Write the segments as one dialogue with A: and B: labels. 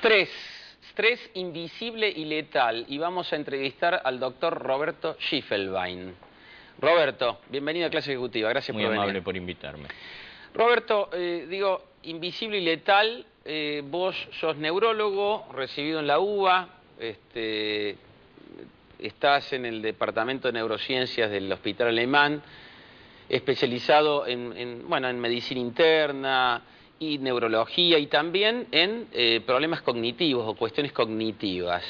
A: Estrés invisible y letal. Y vamos a entrevistar al doctor Roberto Schiefelbein. Roberto, bienvenido a Clase Ejecutiva. Gracias por venir.
B: Muy amable por invitarme.
A: Roberto, invisible y letal, vos sos neurólogo, recibido en la UBA, estás en el Departamento de Neurociencias del Hospital Alemán, especializado en medicina interna y neurología y también en problemas cognitivos o cuestiones cognitivas.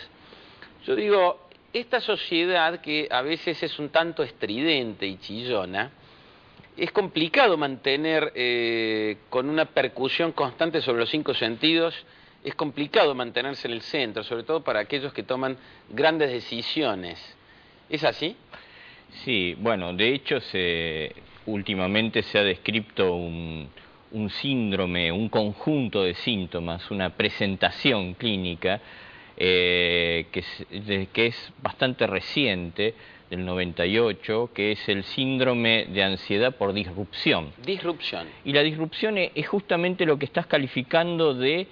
A: Yo digo, esta sociedad que a veces es un tanto estridente y chillona, es complicado mantener con una percusión constante sobre los 5 sentidos, es complicado mantenerse en el centro, sobre todo para aquellos que toman grandes decisiones. ¿Es así?
B: Sí, bueno, de hecho últimamente se ha descrito un síndrome, un conjunto de síntomas, una presentación clínica que es bastante reciente, del 98, que es el síndrome de ansiedad por disrupción.
A: Disrupción.
B: Y la disrupción es justamente lo que estás calificando de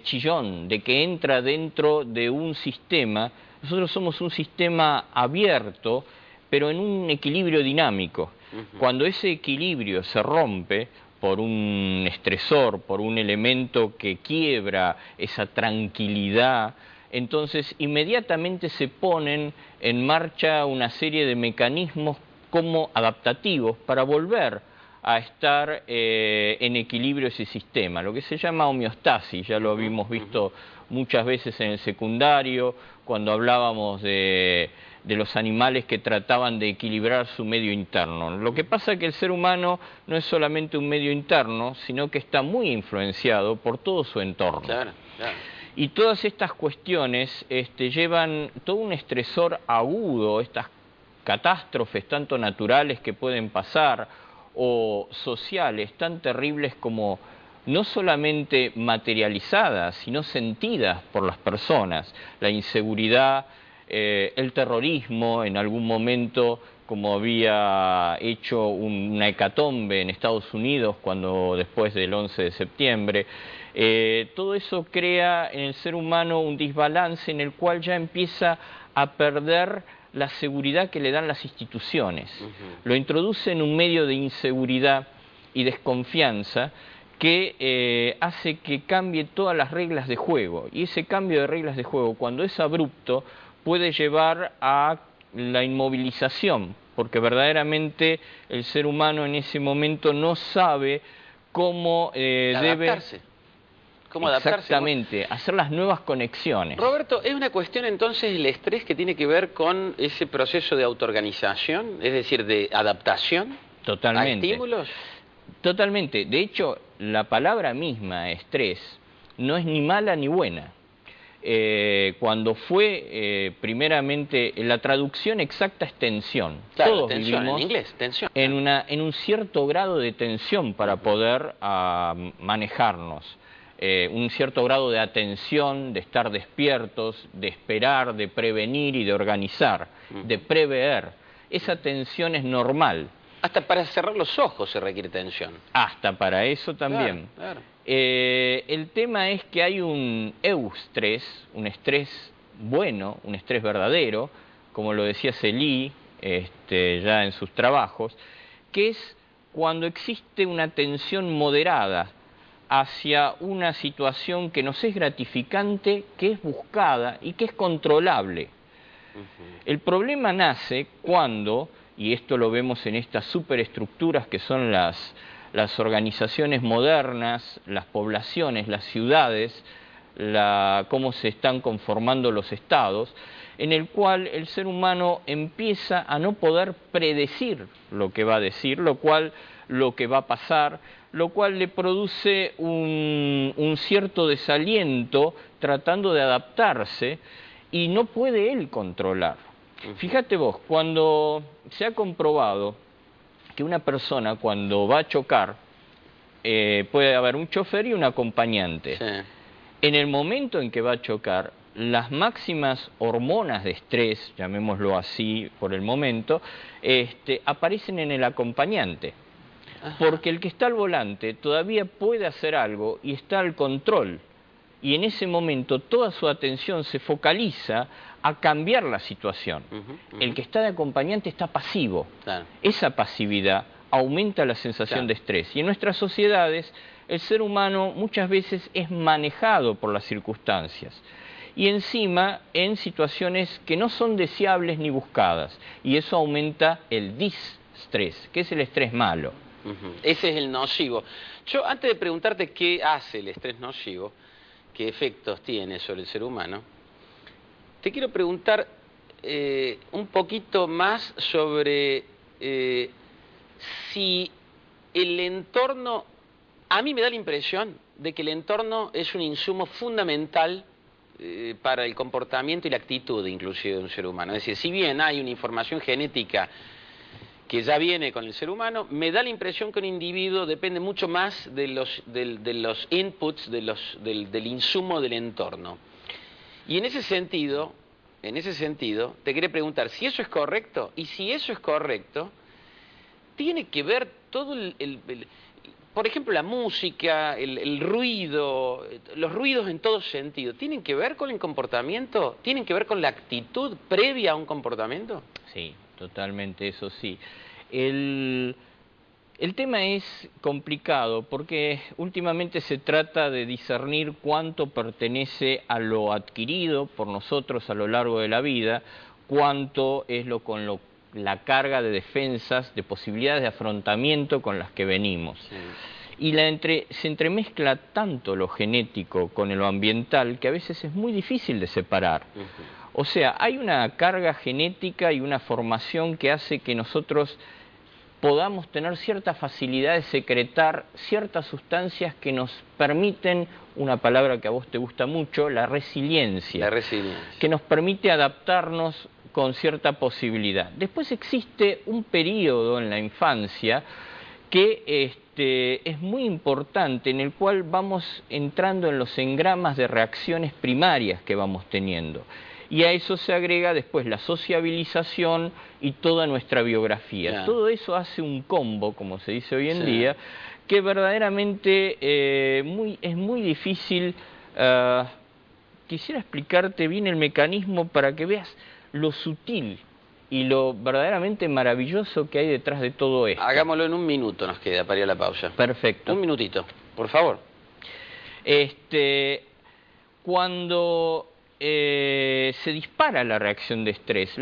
B: chillón, de que entra dentro de un sistema. Nosotros somos un sistema abierto, pero en un equilibrio dinámico. Cuando ese equilibrio se rompe por un estresor, por un elemento que quiebra esa tranquilidad, entonces inmediatamente se ponen en marcha una serie de mecanismos como adaptativos para volver a estar en equilibrio ese sistema, lo que se llama homeostasis. Ya lo habíamos visto muchas veces en el secundario, cuando hablábamos de los animales que trataban de equilibrar su medio interno. Lo que pasa es que el ser humano no es solamente un medio interno, sino que está muy influenciado por todo su entorno.
A: Claro, claro.
B: Y todas estas cuestiones llevan todo un estresor agudo, estas catástrofes tanto naturales que pueden pasar o sociales tan terribles como no solamente materializadas, sino sentidas por las personas. La inseguridad, el terrorismo, en algún momento, como había hecho una hecatombe en Estados Unidos después del 11 de septiembre, todo eso crea en el ser humano un desbalance en el cual ya empieza a perder la seguridad que le dan las instituciones. Lo introduce en un medio de inseguridad y desconfianza que hace que cambie todas las reglas de juego. Y ese cambio de reglas de juego, cuando es abrupto, puede llevar a la inmovilización, porque verdaderamente el ser humano en ese momento no sabe cómo
A: adaptarse. ¿Cómo adaptarse?
B: Exactamente, hacer las nuevas conexiones.
A: Roberto, ¿es una cuestión entonces el estrés que tiene que ver con ese proceso de autoorganización, es decir, de adaptación
B: Totalmente.
A: a estímulos?
B: Totalmente. De hecho, la palabra misma, estrés, no es ni mala ni buena. Cuando fue primeramente, la traducción exacta es tensión.
A: Claro,
B: todos
A: tensión,
B: vivimos
A: en inglés, tensión.
B: En un cierto grado de tensión para poder manejarnos. Un cierto grado de atención, de estar despiertos, de esperar, de prevenir y de organizar, de prever. Esa tensión es normal.
A: Hasta para cerrar los ojos se requiere tensión.
B: Hasta para eso también.
A: Claro, claro.
B: El tema es que hay un eustrés, un estrés bueno, un estrés verdadero, como lo decía Celi ya en sus trabajos, que es cuando existe una tensión moderada hacia una situación que nos es gratificante, que es buscada y que es controlable. El problema nace cuando, y esto lo vemos en estas superestructuras que son las organizaciones modernas, las poblaciones, las ciudades, cómo se están conformando los estados, en el cual el ser humano empieza a no poder predecir lo que va a decir, lo que va a pasar, lo cual le produce un cierto desaliento tratando de adaptarse y no puede él controlar. Fíjate vos, cuando se ha comprobado que una persona cuando va a chocar, puede haber un chofer y un acompañante.
A: Sí.
B: En el momento en que va a chocar, las máximas hormonas de estrés, llamémoslo así por el momento, aparecen en el acompañante. Porque el que está al volante todavía puede hacer algo y está al control. y en ese momento toda su atención se focaliza a cambiar la situación. El que está de acompañante está pasivo.
A: Claro.
B: Esa pasividad aumenta la sensación de estrés. Y en nuestras sociedades, el ser humano muchas veces es manejado por las circunstancias. Y encima en situaciones que no son deseables ni buscadas. Y eso aumenta el distrés, que es el estrés malo.
A: Ese es el nocivo. Yo, antes de preguntarte qué hace el estrés nocivo, qué efectos tiene sobre el ser humano, te quiero preguntar un poquito más sobre si el entorno... A mí me da la impresión de que el entorno es un insumo fundamental para el comportamiento y la actitud inclusive de un ser humano. Es decir, si bien hay una información genética que ya viene con el ser humano, me da la impresión que un individuo depende mucho más de los inputs, del insumo del entorno. Y en ese sentido, te quería preguntar si eso es correcto, y si eso es correcto, tiene que ver todo por ejemplo, la música, el ruido, los ruidos en todo sentido, ¿tienen que ver con el comportamiento? ¿Tienen que ver con la actitud previa a un comportamiento?
B: Sí, totalmente, eso sí. El tema es complicado porque últimamente se trata de discernir cuánto pertenece a lo adquirido por nosotros a lo largo de la vida, cuánto es la carga de defensas, de posibilidades de afrontamiento con las que venimos. Sí. Y se entremezcla tanto lo genético con lo ambiental que a veces es muy difícil de separar. O sea, hay una carga genética y una formación que hace que nosotros podamos tener cierta facilidad de secretar ciertas sustancias que nos permiten, una palabra que a vos te gusta mucho, la resiliencia. La resiliencia. Que nos permite adaptarnos con cierta posibilidad. Después existe un periodo en la infancia que es muy importante, en el cual vamos entrando en los engramas de reacciones primarias que vamos teniendo. Y a eso se agrega después la sociabilización y toda nuestra biografía. Claro. Todo eso hace un combo, como se dice hoy en día, que verdaderamente es muy difícil. Quisiera explicarte bien el mecanismo para que veas lo sutil y lo verdaderamente maravilloso que hay detrás de todo esto.
A: Hagámoslo en un minuto, nos queda para ir a la pausa.
B: Perfecto.
A: Un minutito, por favor.
B: Cuando se dispara la reacción de estrés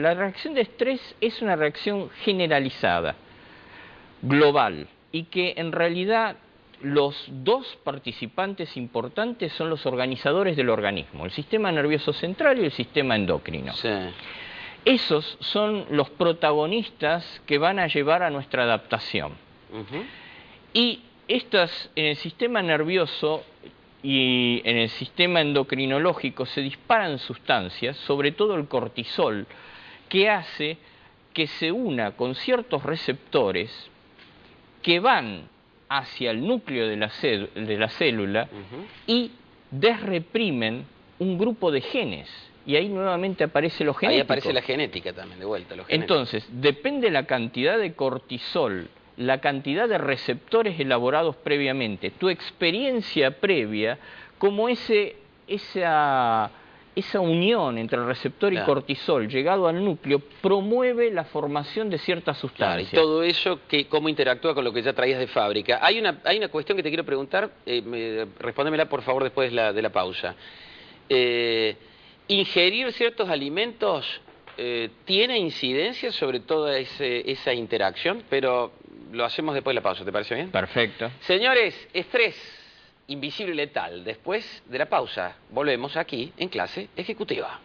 B: es una reacción generalizada, global, y que en realidad los dos participantes importantes son los organizadores del organismo, el sistema nervioso central y el sistema endocrino. Sí. Esos son los protagonistas que van a llevar a nuestra adaptación. Y en el sistema nervioso y en el sistema endocrinológico se disparan sustancias, sobre todo el cortisol, que hace que se una con ciertos receptores que van hacia el núcleo de la célula y desreprimen un grupo de genes. Y ahí nuevamente aparece lo genético.
A: Ahí aparece la genética también, de vuelta.
B: Entonces, depende la cantidad de cortisol, la cantidad de receptores elaborados previamente, tu experiencia previa, como esa unión entre el receptor y cortisol llegado al núcleo promueve la formación de ciertas sustancias.
A: Claro, y todo eso, ¿cómo interactúa con lo que ya traías de fábrica? Hay una cuestión que te quiero preguntar, respóndemela por favor después de la pausa. ¿Ingerir ciertos alimentos tiene incidencia sobre toda esa interacción? Pero lo hacemos después de la pausa, ¿te parece bien?
B: Perfecto.
A: Señores, estrés invisible y letal. Después de la pausa, volvemos aquí en Clase Ejecutiva.